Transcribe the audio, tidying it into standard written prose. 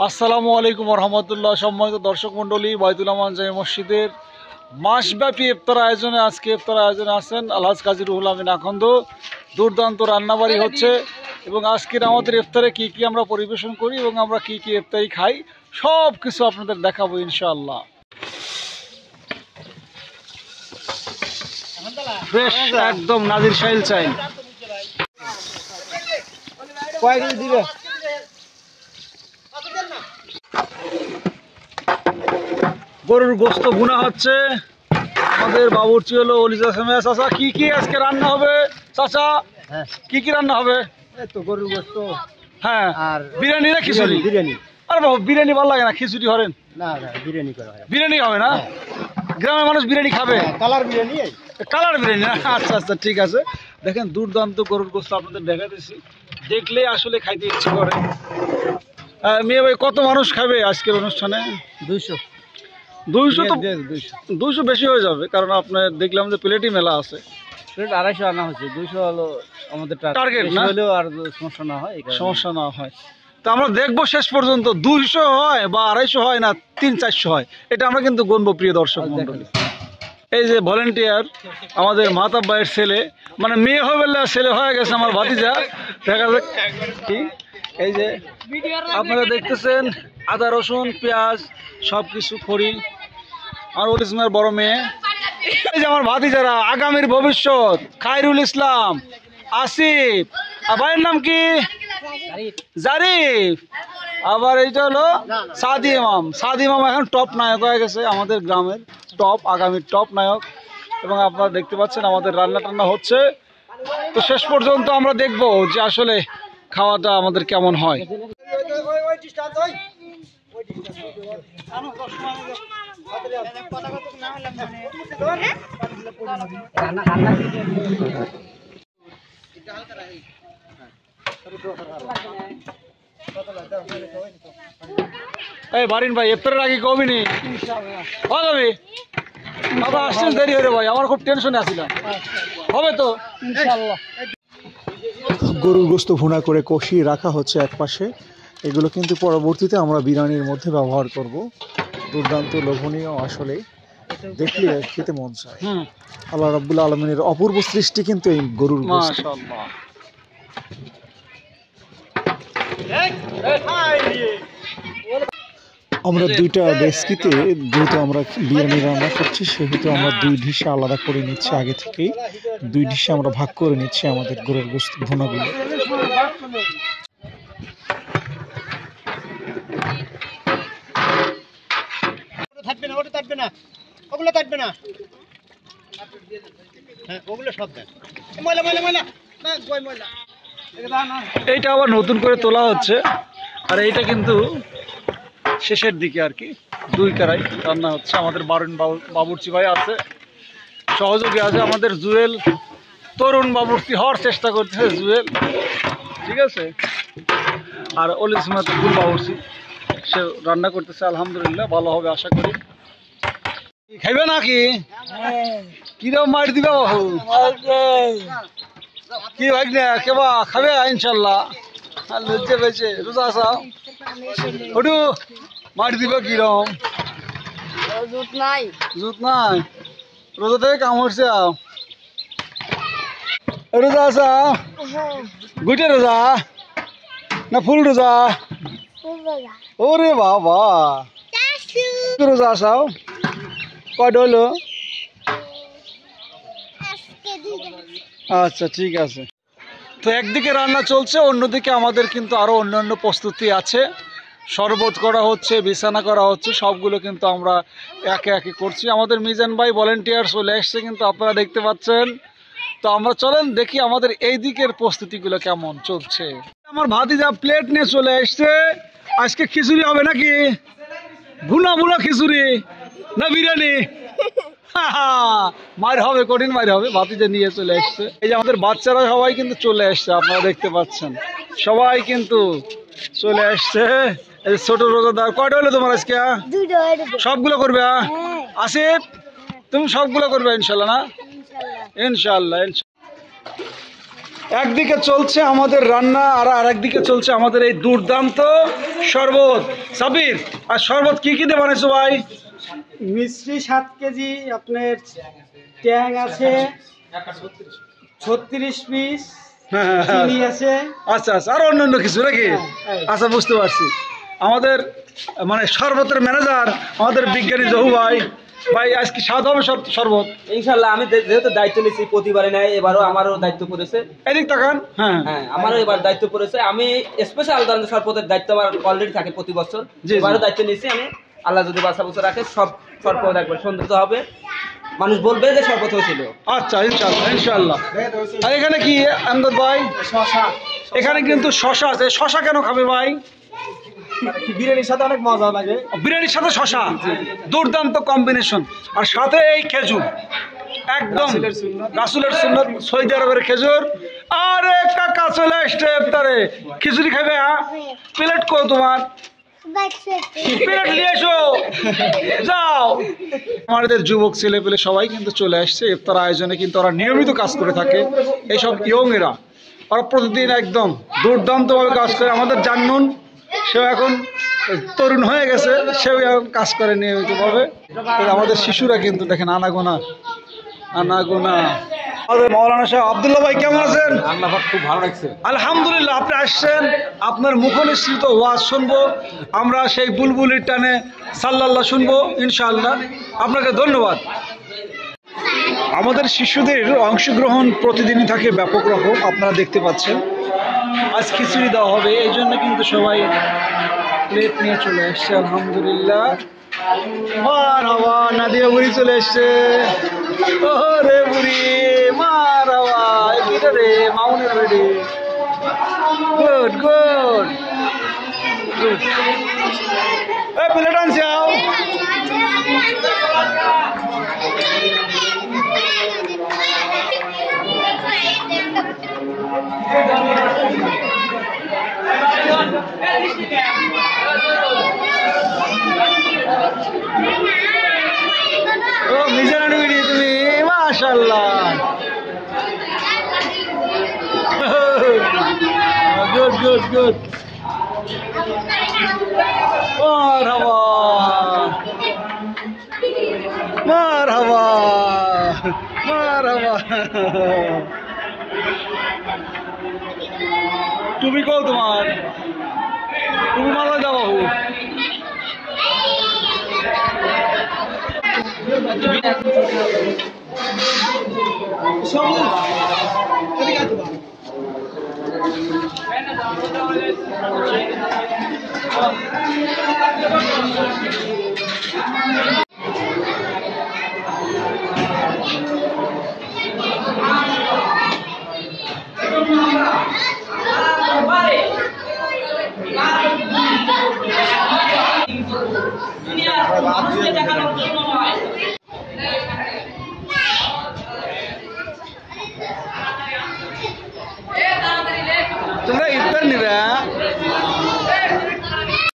আসসালামু আলাইকুম রহমতুল্লাহ। সম্মানিত দর্শক মণ্ডলী, বাইতুল আমান জামে মসজিদের মাসব্যাপী ইফতার আয়োজনে আজকে ইফতার আয়োজনে আছেন আলহাজ কাজী রুহুল আমিন আখন্দ। দুর্দান্ত রান্নাবাড়ি হচ্ছে এবং আজকের আমাদের ইফতারে কি কি আমরা পরিবেশন করি এবং আমরা কি কি ইফতারি খাই সব কিছু আপনাদের দেখাবো ইনশাআল্লাহ। বেশ একদম নাজির শাইল চাই কয়েকদিন দিবে। গরুর গোস্ত ভুনা হচ্ছে, আমাদের বাবুর্চি হলো অলিজা সেমিয়া। চাচা কি কি আজকে রান্না হবে? চাচা কি কি রান্না হবে? তো গরুর গোস্ত, হ্যাঁ, আর বিরিয়ানি না খিচুড়ি? বিরিয়ানি। আরে বাবু বিরিয়ানি ভালো লাগে না, খিচুড়ি হরেন? না না, বিরিয়ানি করা হয়। বিরিয়ানি হবে না? গ্রামের মানুষ বিরিয়ানি খাবে? কালার বিরিয়ানি। কালার বিরিয়ানি না? আচ্ছা আচ্ছা, ঠিক আছে। দেখেন দুর্দান্ত গরুর গোস্ত আপনাদের দেখাতেছি, দেখলে আসলে খাইতে ইচ্ছে করে। মেয়ে ভাই কত মানুষ খাবে আজকের অনুষ্ঠানে? 200। 200 তো 200 বেশি হয়ে যাবে, কারণ আপনার দেখলাম যে প্লেটই মেলা আছে। প্লেট 250 আনা হচ্ছে, 200 হলো আমাদের টার্গেট না হলেও আর সমস্যা না হয়, সমস্যা না হয়। তো আমরা দেখবো শেষ পর্যন্ত 200 হয় বা 250 হয় না 300-400 হয়, এটা আমরা কিন্তু গুনবো প্রিয় দর্শক মন্ডলী। এই যে ভলেন্টিয়ার আমাদের মাতাব ভাইয়ের ছেলে, মানে মেয়ে হবে না ছেলে হয়ে গেছে আমার ভাতিজা, দেখা যাক কি। এই যে আপনারা দেখতেছেন আদা রসুন পেঁয়াজ সব কিছু খড়ি। আর ওলিসমের বড় মেয়ে, এই যে আমার ভাতিজারা, আগামীর ভবিষ্যৎ, খায়রুল ইসলাম, আসিফ, আর ভাইয়ের নাম কি? জারিফ। আবার এইটা হলো সাদি ইমাম। সাদি ইমাম এখন টপ নায়ক হয়ে গেছে, আমাদের গ্রামের টপ, আগামীর টপ নায়ক। এবং আপনারা দেখতে পাচ্ছেন আমাদের রান্না টান্না হচ্ছে। তো শেষ পর্যন্ত আমরা দেখবো যে আসলে খাওয়াটা আমাদের কেমন হয়। এই বারিন ভাই ইফতারের আগে কবি নি হবে? বাবা আসছেন দেরি হয়ে ভাই, আমার খুব টেনশনে আছিলাম। হবে তো ইনশাআল্লাহ। গরুর গোস্ত ভুনা করে কষিয়ে রাখা হচ্ছে এক পাশে, এগুলো কিন্তু পরবর্তীতে আমরা বিরিয়ানির মধ্যে ব্যবহার করব। দুর্দান্ত লোভনীয়, আসলে দেখলে খেতে মন চায়। আল্লাহ রাব্বুল আলামিনের অপূর্ব সৃষ্টি কিন্তু এই গরুর গোস্ত। মাশাআল্লাহ। আমরা দুইটা ডেস্কিতে যেহেতু আমরা বিরিয়ানি রান্না করছি, সেহেতু আমরা 2 ডিশে আলাদা করে নিচ্ছি আগে থেকেই। 2 ডিশে আমরা ভাগ করে নিচ্ছি আমাদের গরুর গোস্ত ভুনাগুলো। থাকবে না, ওটা থাকবে না, ওগুলো থাকবে না। হ্যাঁ, ওগুলো সব দেন। ময়লা ময়লা ময়লা না, গয় ময়লা। এইটা আবার নতুন করে তোলা হচ্ছে, আর এইটা কিন্তু শেষের দিকে আর কি। 2 কড়াই রান্না হচ্ছে। আমাদের বাবুর্চি ভাই আছে, সহযোগী আছে আমাদের জুয়েল, তরুণ বাবুর্চি হওয়ার চেষ্টা করতেছে জুয়েল, ঠিক আছে। আর অলিসমা তো ফুল বাবুর্চি, সে রান্না করতেছে, আলহামদুলিল্লাহ ভালো হবে আশা করি। খাইবে নাকি? কিরম মার দিবে বাবু? কি ভাই না কেবা খাবে ইনশাল্লাহ? লজ্জা পেয়েছে, রোজা আসা ওটু মার দিবে কিরম? জুত নাই, জুত নাই, রোজা থেকে কাম হচ্ছে। রোজা আসা গুটে রোজা না ফুল রোজা? ওরে বাবা, রোজা আসাও কয়টা হলো? আচ্ছা ঠিক আছে। তো একদিকে রান্না চলছে, অন্যদিকে আমাদের কিন্তু আরো অন্যান্য প্রস্তুতি আছে। শরবত করা হচ্ছে, বিছানা করা হচ্ছে, সবগুলো কিন্তু আমরা একে একে করছি। আমাদের মিজান ভাই ভলেন্টিয়ার চলে এসছে কিন্তু, আপনারা দেখতে পাচ্ছেন। তো আমরা চলেন দেখি আমাদের এই দিকের প্রস্তুতিগুলো কেমন চলছে। আমার ভাতিজা প্লেট নিয়ে চলে এসছে। আজকে খিচুড়ি হবে নাকি? ভুনা ভুনা খিচুড়ি না বিরিয়ানি? মার হবে, কঠিন মার হবে। ভাতিজা নিয়ে চলে এসছে। এই যে আমাদের বাচ্চারা সবাই কিন্তু চলে এসছে, আপনারা দেখতে পাচ্ছেন সবাই কিন্তু চলে এসছে। এই ছোট রোজাদার, কয়টা হলো তোমার আজকে? সবগুলো করবে? আসিফ তুমি সবগুলো করবে ইনশাল্লাহ? না ইনশাল্লাহ। একদিকে চলছে আমাদের রান্না আর আরেকদিকে চলছে আমাদের এই দুর্দান্ত শরবত। সাবির, আর শরবত কি কি দিয়ে বানাইছো ভাই? মিষ্টি 7 কেজি, আপনার ট্যাং আছে 36 পিস, চিনি আছে। আচ্ছা আচ্ছা, আর অন্য কিছু নাকি? আচ্ছা, বুঝতে পারছি। আমাদের মানে শরবতের ম্যানেজার আমাদের বিজ্ঞানী জহু ভাই। ভাই আজকে স্বাদ হবে শরবত ইনশাল্লাহ। আমি যেহেতু দায়িত্ব নিচ্ছি প্রতিবারে নেয়, এবারও আমারও দায়িত্ব পড়েছে। এদিক তাকান। হ্যাঁ হ্যাঁ, আমারও এবার দায়িত্ব পড়েছে। আমি স্পেশাল ধরনের শরবতের দায়িত্ব আমার অলরেডি থাকে প্রতি বছর। জি। এবারও দায়িত্ব নিচ্ছি আমি। আল্লাহ যদি বাসা বছর রাখে, সব শরবত একবার সৌন্দর্য হবে, মানুষ বলবে যে শরবত হয়েছিল। আচ্ছা, ইনশাল্লাহ ইনশাল্লাহ। আর এখানে কি আমদাদ ভাই? শশা। এখানে কিন্তু শশা আছে। শশা কেন খাবে ভাই? বিরিয়ানির সাথে অনেক মজা লাগে। বিরিয়ানির সাথে শশা, দুর্দান্ত কম্বিনেশন। আর সাথে এই খেজুর, একদম রাসূলের সুন্নাত, সৌদি আরবের খেজুর। আরে কাকা চলে আসছে ইফতারে। খিচুড়ি খাবে? হ্যাঁ, প্লেট কো তোমার? প্লেট নিয়ে এসো, যাও। আমাদের যুবক ছেলে পেলে সবাই কিন্তু চলে আসছে ইফতার আয়োজনে। কিন্তু ওরা নিয়মিত কাজ করে থাকে, এইসব ইয়ংয়েরা। ওরা প্রতিদিন একদম দুর্দান্তভাবে কাজ করে। আমাদের জান্নুন, সেও এখন তরুণ হয়ে গেছে, সেও এখন কাজ করে নিয়মিতভাবে। আমাদের শিশুরা কিন্তু দেখেন আনাগোনা। আমাদের মৌলানা সাহেব আব্দুল্লাহ ভাই কেমন আছেন? আল্লাহ খুব ভালো লাগছে। আলহামদুলিল্লাহ, আপনি আসছেন, আপনার মুখনিসৃত ওয়াজ শুনবো আমরা, সেই বুলবুলির টানে সাল্লাল্লাহ শুনবো ইনশাআল্লাহ। আপনাকে ধন্যবাদ। আমাদের শিশুদের অংশগ্রহণ প্রতিদিনই থাকে ব্যাপক রকম, আপনারা দেখতে পাচ্ছেন। আজ খিচুড়ি দেওয়া হবে, এই জন্য কিন্তু সবাই প্লেট নিয়ে চলে আসছে। আলহামদুলিল্লাহ। মারহাবা, নাদিয়া বুড়ি চলে এসছে। ওরে বুড়ি, মারহাবা। এটা রে মামুনের বেডি। Good good good. এই প্লেট আনছে আও। ও মিজান বিড়ি তুমি, মাশাআল্লাহ। Good good good. মারহাবা মারহাবা মারহাবা। তুমি কও তোমার, তুমি মালা যাও বাবু। তোমরা ইফতার নিবে?